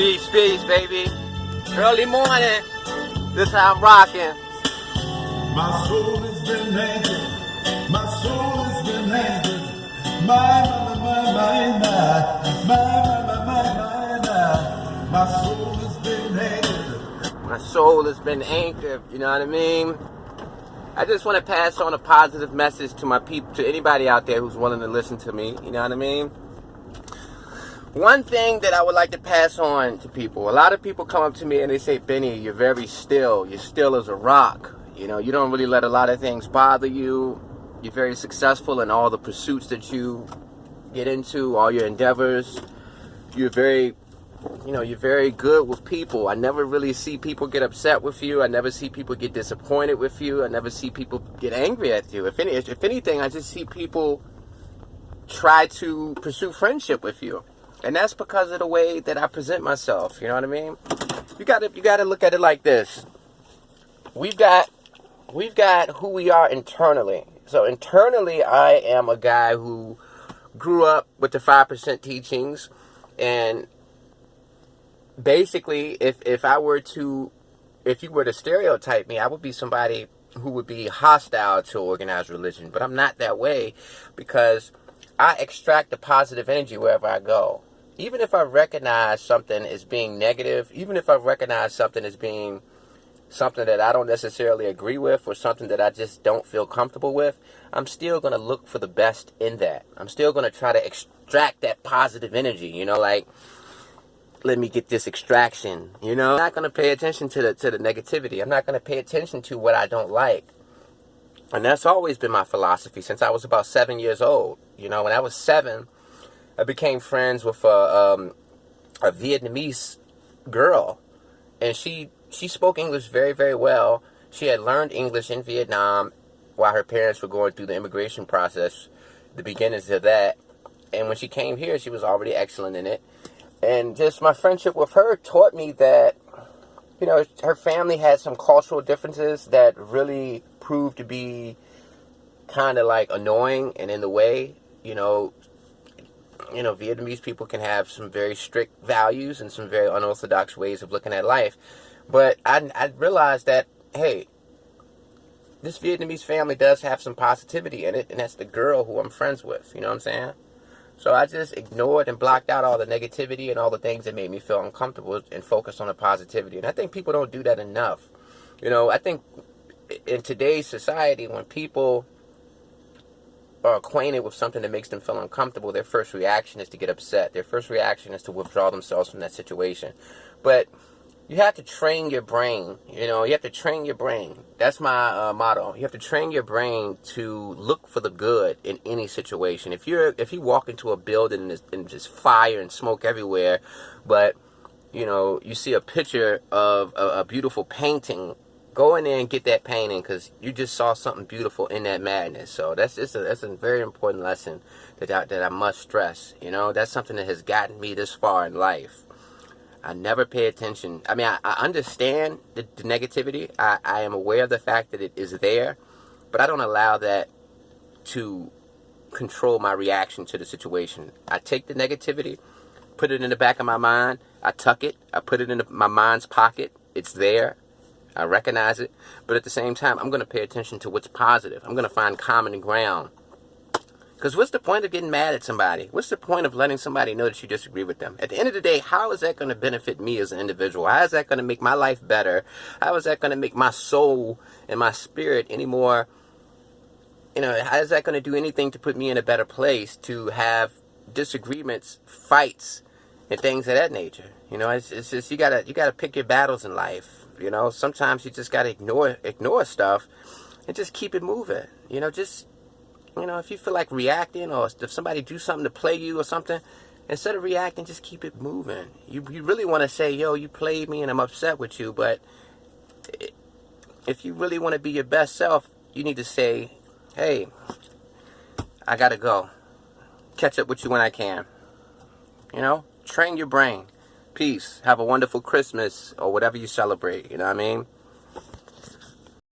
Peace, peace, baby. Early morning. This how I'm rocking. My soul has been anchored. My soul has been anchored. My soul has been anchored. My soul has been anchored. You know what I mean? I just want to pass on a positive message to my people, to anybody out there who's willing to listen to me. You know what I mean? One thing that I would like to pass on to people, a lot of people come up to me and they say, Benny, you're very still. You're still as a rock. You know, you don't really let a lot of things bother you. You're very successful in all the pursuits that you get into, all your endeavors. You're very good with people. I never really see people get upset with you. I never see people get disappointed with you. I never see people get angry at you. If anything, I just see people try to pursue friendship with you. And that's because of the way that I present myself. You know what I mean? You gotta look at it like this. We've got who we are internally. So internally, I am a guy who grew up with the 5% teachings, and basically, if you were to stereotype me, I would be somebody who would be hostile to organized religion. But I'm not that way, because I extract the positive energy wherever I go. Even if I recognize something as being negative, even if I recognize something as being something that I don't necessarily agree with, or something that I just don't feel comfortable with, I'm still going to look for the best in that. I'm still going to try to extract that positive energy, you know, like, let me get this extraction, you know. I'm not going to pay attention to the negativity. I'm not going to pay attention to what I don't like. And that's always been my philosophy since I was about 7 years old. You know, when I was 7, I became friends with a Vietnamese girl, and she spoke English very, very well. She had learned English in Vietnam while her parents were going through the immigration process, the beginnings of that. And when she came here, she was already excellent in it. And just my friendship with her taught me that, you know, her family had some cultural differences that really proved to be kind of like annoying and in the way. You know, Vietnamese people can have some very strict values and some very unorthodox ways of looking at life. But I realized that, hey, this Vietnamese family does have some positivity in it, and that's the girl who I'm friends with. You know what I'm saying? So I just ignored and blocked out all the negativity and all the things that made me feel uncomfortable and focused on the positivity. And I think people don't do that enough. You know, I think in today's society, when people are acquainted with something that makes them feel uncomfortable, their first reaction is to get upset. Their first reaction is to withdraw themselves from that situation. But you have to train your brain. You know, you have to train your brain. That's my motto. You have to train your brain to look for the good in any situation. If you walk into a building and just fire and smoke everywhere, but you know, you see a picture of a beautiful painting, go in there and get that painting, because you just saw something beautiful in that madness. So that's a very important lesson that I must stress. You know, that's something that has gotten me this far in life. I never pay attention. I mean, I understand the negativity. I am aware of the fact that it is there, but I don't allow that to control my reaction to the situation. I take the negativity, put it in the back of my mind, I tuck it, I put it in my mind's pocket. It's there. I recognize it. But at the same time, I'm going to pay attention to what's positive. I'm going to find common ground. Because what's the point of getting mad at somebody? What's the point of letting somebody know that you disagree with them? At the end of the day, how is that going to benefit me as an individual? How is that going to make my life better? How is that going to make my soul and my spirit any more, you know, how is that going to do anything to put me in a better place to have disagreements, fights, and things of that nature? You know, it's just, you gotta pick your battles in life. You know, sometimes you just gotta ignore stuff and just keep it moving. You know, just, you know, if you feel like reacting, or if somebody do something to play you or something, instead of reacting, just keep it moving. You really want to say, yo, you played me and I'm upset with you, but if you really want to be your best self, you need to say, hey, I gotta go. Catch up with you when I can. You know, train your brain. Peace. Have a wonderful Christmas or whatever you celebrate. You know what I mean?